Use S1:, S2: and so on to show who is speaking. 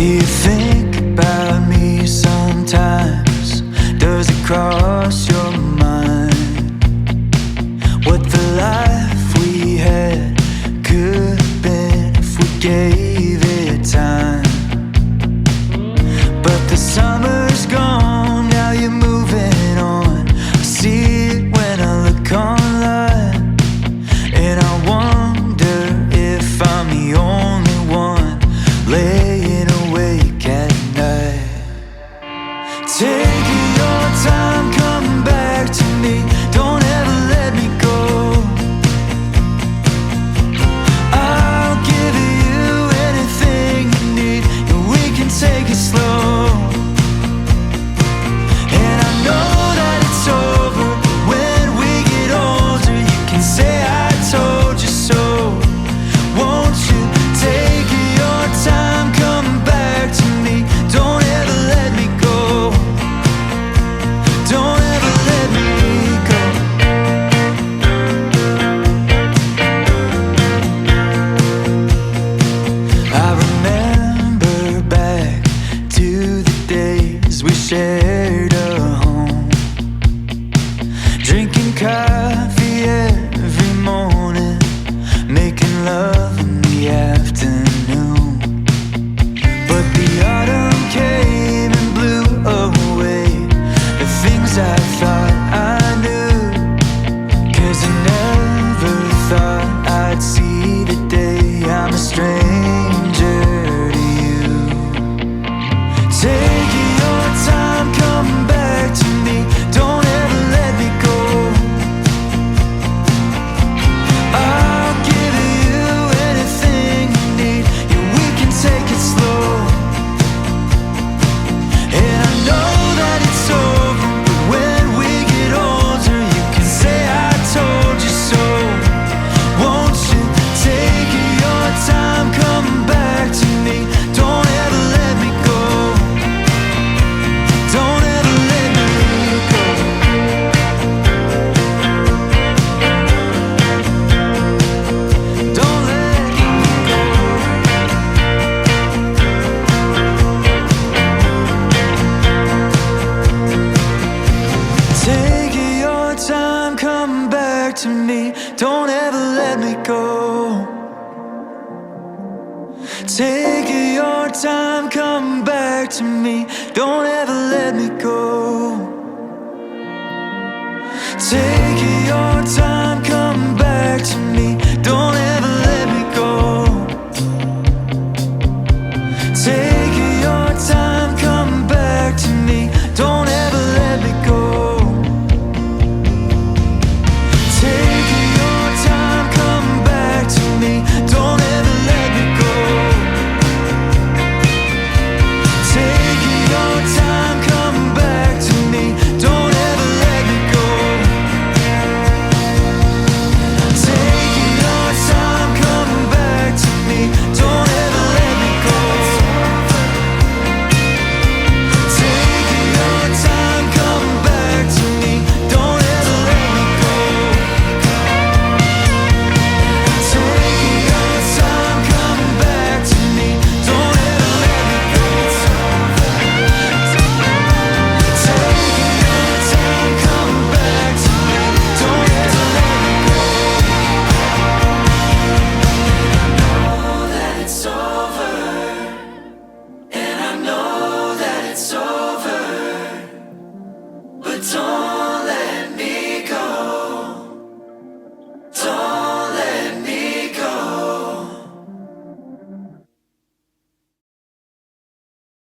S1: Do you think about me sometimes? Does it cross your mind what the life we had could have been if we gave it time? But the summer's gone, now you're moving on. I see it when I look online, and I wonder if I'm the only one laying awake at night. Take your time, come back to me, don't ever let me go. I'll give you anything you need, and we can take it slow. And I know that it's over when we get older. You can say I told you so. Won't you take your time, come back to me, don't ever let me go. Don't ever let me go. I remember back to the days we shared a home, drinking coffee every morning, making love in the afternoon. But the autumn came and blew away the things I thought I knew, 'cause I never thought I'd see the day I'm a stranger to you. Take your time, come back to me, don't ever let me go. I'll give you anything you need, yeah, we can take it slow. And I know that it's over, but when we get older, you can say I told you so. Won't you take your time, come back to me, don't ever let me go. Don't ever let me go. Don't let me go. Take your time, come back to me, don't ever let me go. Take your time, come back to me, don't ever let me go. Take your time.